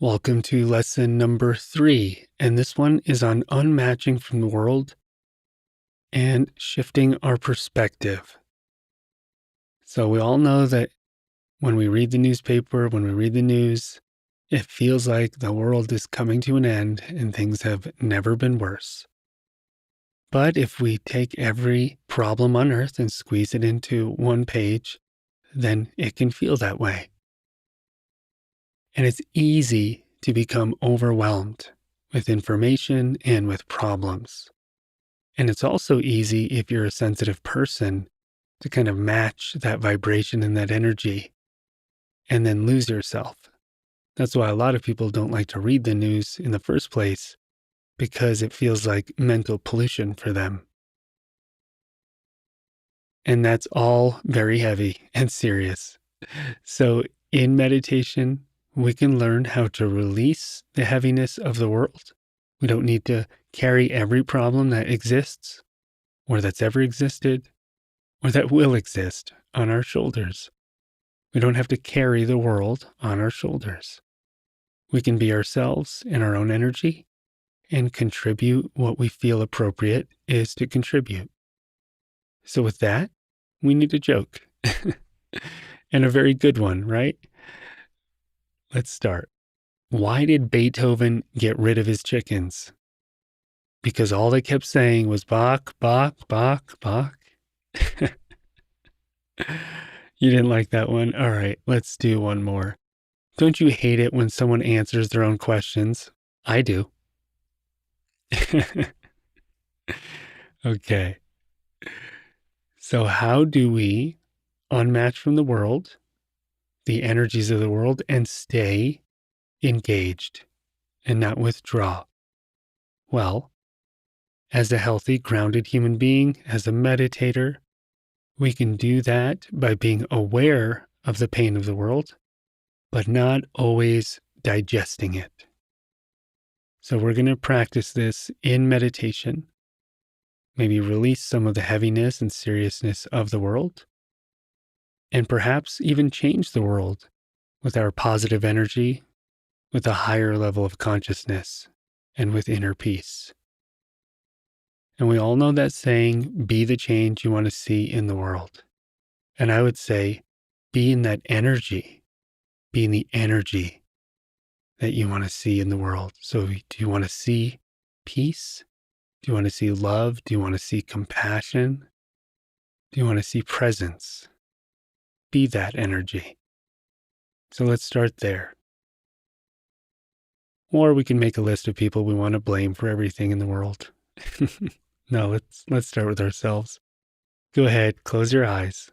Welcome to lesson number 3, and this one is on unmatching from the world and shifting our perspective. So we all know that when we read the newspaper, when we read the news, it feels like the world is coming to an end and things have never been worse. But if we take every problem on earth and squeeze it into one page, then it can feel that way. And it's easy to become overwhelmed with information and with problems. And it's also easy if you're a sensitive person to kind of match that vibration and that energy and then lose yourself. That's why a lot of people don't like to read the news in the first place, because it feels like mental pollution for them. And that's all very heavy and serious. So in meditation, we can learn how to release the heaviness of the world. We don't need to carry every problem that exists or that's ever existed or that will exist on our shoulders. We don't have to carry the world on our shoulders. We can be ourselves in our own energy and contribute what we feel appropriate is to contribute. So with that, we need a joke. And a very good one, right? Let's start. Why did Beethoven get rid of his chickens? Because all they kept saying was Bach, Bach, Bach, Bach. You didn't like that one? All right, let's do one more. Don't you hate it when someone answers their own questions? I do. Okay. So how do we unmatch from the world, the energies of the world, and stay engaged and not withdraw? Well, as a healthy, grounded human being, as a meditator, we can do that by being aware of the pain of the world, but not always digesting it. So we're going to practice this in meditation, maybe release some of the heaviness and seriousness of the world, and perhaps even change the world with our positive energy, with a higher level of consciousness, and with inner peace. And we all know that saying, be the change you want to see in the world. And I would say, be in that energy, be in the energy that you want to see in the world. So do you want to see peace? Do you want to see love? Do you want to see compassion? Do you want to see presence? Be that energy. So let's start there. Or we can make a list of people we want to blame for everything in the world. No, let's start with ourselves. Go ahead, close your eyes.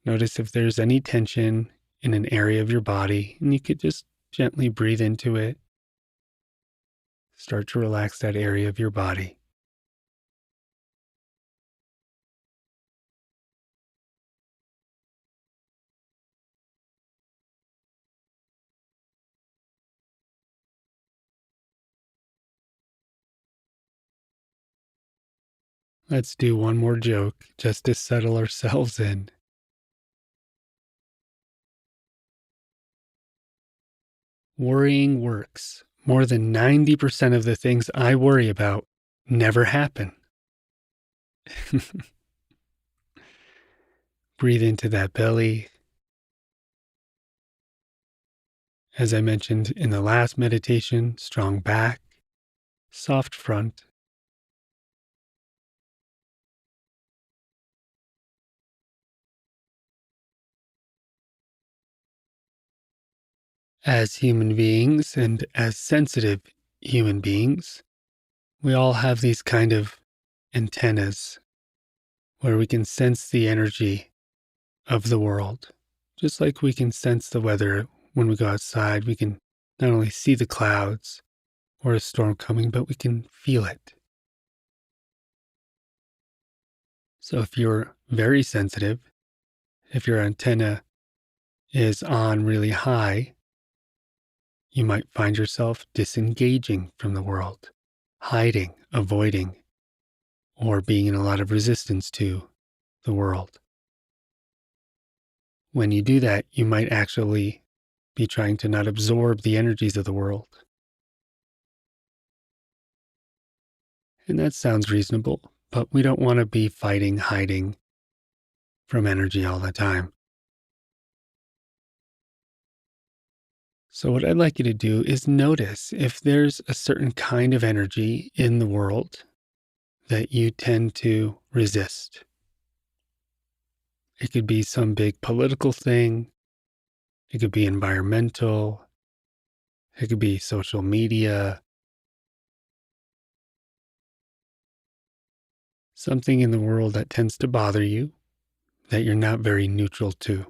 Notice if there's any tension in an area of your body, and you could just gently breathe into it. Start to relax that area of your body. Let's do one more joke just to settle ourselves in. Worrying works. More than 90% of the things I worry about never happen. Breathe into that belly. As I mentioned in the last meditation, strong back, soft front. As human beings and as sensitive human beings, we all have these kind of antennas where we can sense the energy of the world. Just like we can sense the weather when we go outside, we can not only see the clouds or a storm coming, but we can feel it. So if you're very sensitive, if your antenna is on really high, you might find yourself disengaging from the world, hiding, avoiding, or being in a lot of resistance to the world. When you do that, you might actually be trying to not absorb the energies of the world. And that sounds reasonable, but we don't want to be fighting, hiding from energy all the time. So, what I'd like you to do is notice if there's a certain kind of energy in the world that you tend to resist. It could be some big political thing, it could be environmental, it could be social media, something in the world that tends to bother you that you're not very neutral to.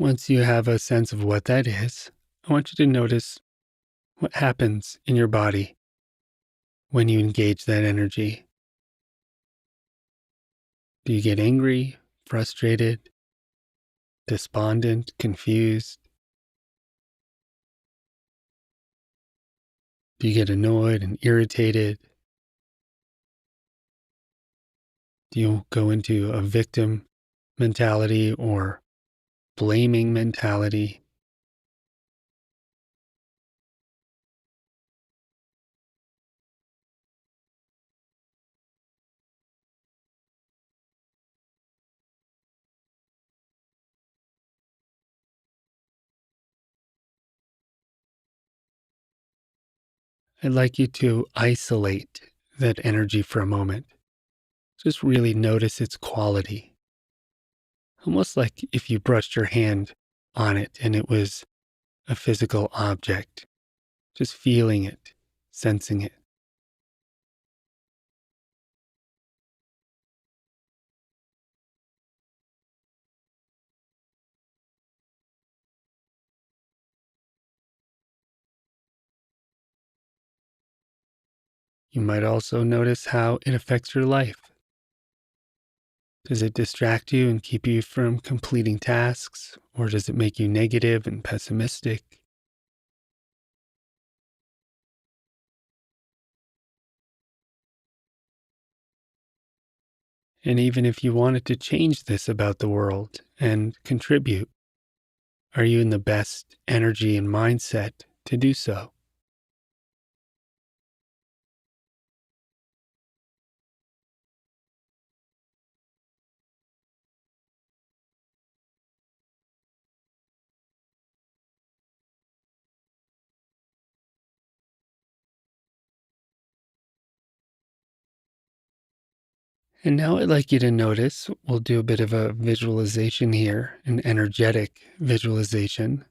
Once you have a sense of what that is, I want you to notice what happens in your body when you engage that energy. Do you get angry, frustrated, despondent, confused? Do you get annoyed and irritated? Do you go into a victim mentality or blaming mentality? I'd like you to isolate that energy for a moment. Just really notice its quality. Almost like if you brushed your hand on it and it was a physical object, just feeling it, sensing it. You might also notice how it affects your life. Does it distract you and keep you from completing tasks, or does it make you negative and pessimistic? And even if you wanted to change this about the world and contribute, are you in the best energy and mindset to do so? And now I'd like you to notice, we'll do a bit of a visualization here, an energetic visualization.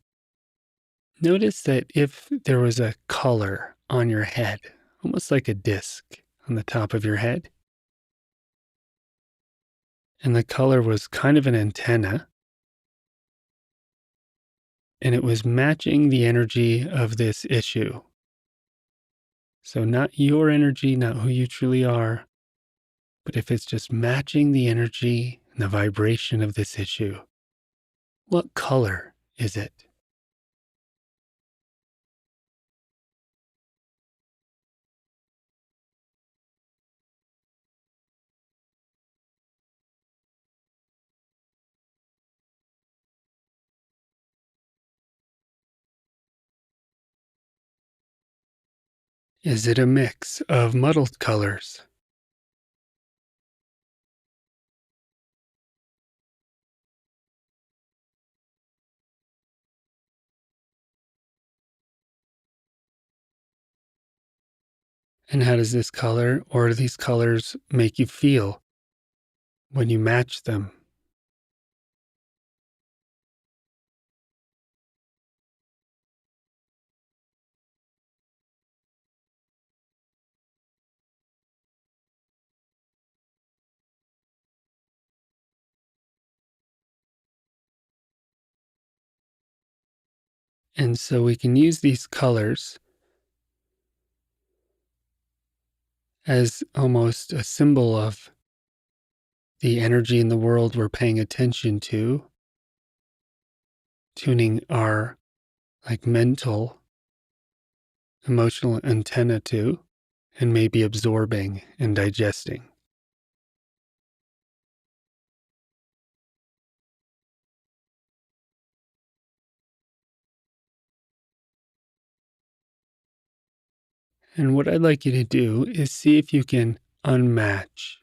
Notice that if there was a color on your head, almost like a disc on the top of your head, and the color was kind of an antenna, and it was matching the energy of this issue. So, not your energy, not who you truly are, but if it's just matching the energy and the vibration of this issue, what color is it? Is it a mix of muddled colors? And how does this color or these colors make you feel when you match them? And so we can use these colors as almost a symbol of the energy in the world we're paying attention to, tuning our mental, emotional antenna to, and maybe absorbing and digesting. And what I'd like you to do is see if you can unmatch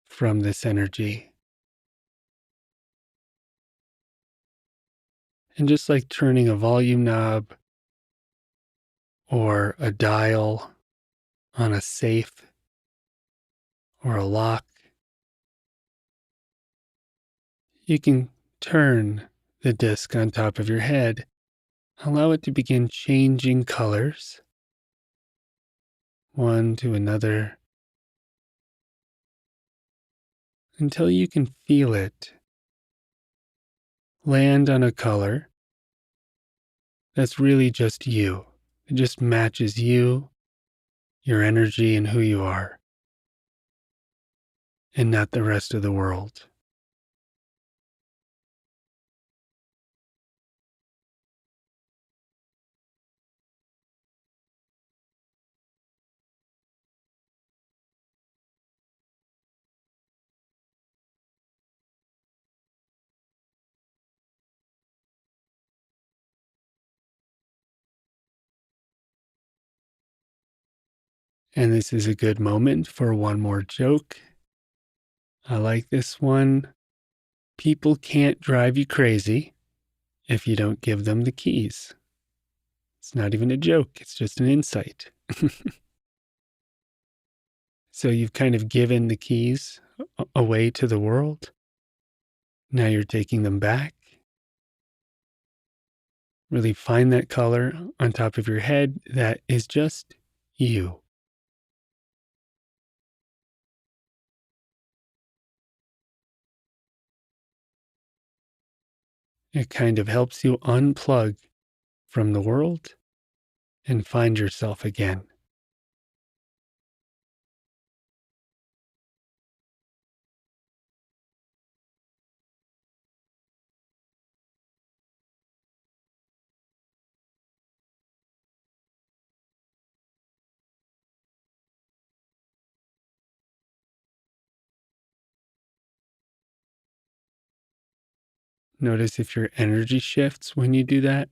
from this energy. And just like turning a volume knob or a dial on a safe or a lock, you can turn the disc on top of your head, allow it to begin changing colors, one to another, until you can feel it land on a color that's really just you. It just matches you, your energy, and who you are, and not the rest of the world. And this is a good moment for one more joke. I like this one. People can't drive you crazy if you don't give them the keys. It's not even a joke, it's just an insight. So you've kind of given the keys away to the world. Now you're taking them back. Really find that color on top of your head that is just you. It kind of helps you unplug from the world and find yourself again. Notice if your energy shifts when you do that.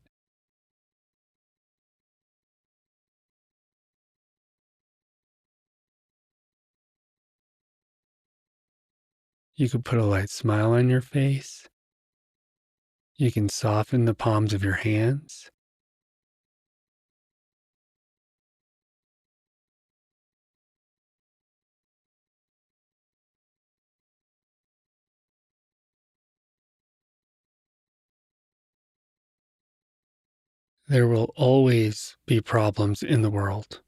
You could put a light smile on your face. You can soften the palms of your hands. There will always be problems in the world.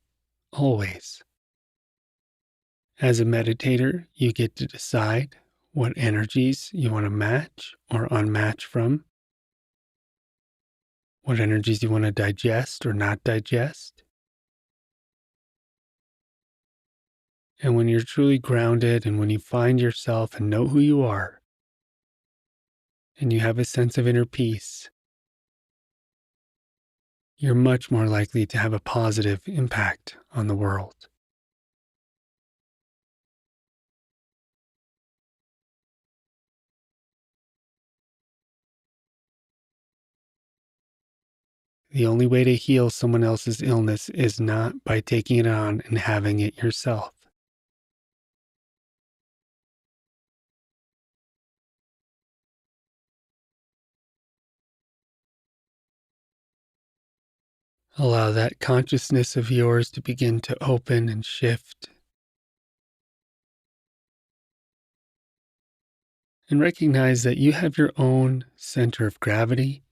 Always. As a meditator, you get to decide what energies you want to match or unmatch from, what energies you want to digest or not digest. And when you're truly grounded and when you find yourself and know who you are, and you have a sense of inner peace, you're much more likely to have a positive impact on the world. The only way to heal someone else's illness is not by taking it on and having it yourself. Allow that consciousness of yours to begin to open and shift. And recognize that you have your own center of gravity,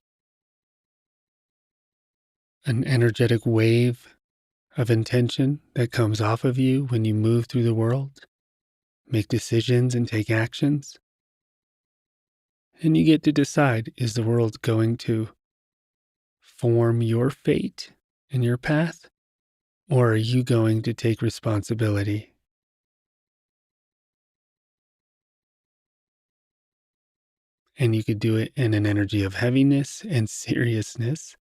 an energetic wave of intention that comes off of you when you move through the world, make decisions, and take actions. And you get to decide, is the world going to form your fate and your path? Or are you going to take responsibility? And you could do it in an energy of heaviness and seriousness,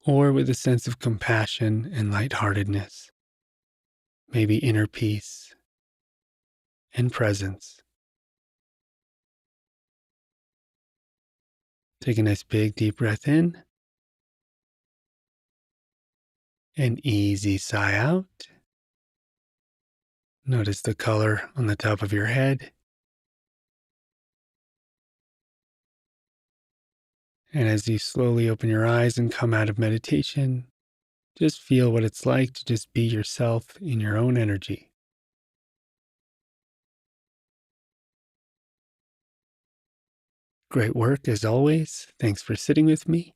or with a sense of compassion and lightheartedness, maybe inner peace and presence. Take a nice big deep breath in, an easy sigh out. Notice the color on the top of your head. And as you slowly open your eyes and come out of meditation, just feel what it's like to just be yourself in your own energy. Great work as always. Thanks for sitting with me,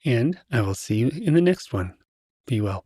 and I will see you in the next one. Be well.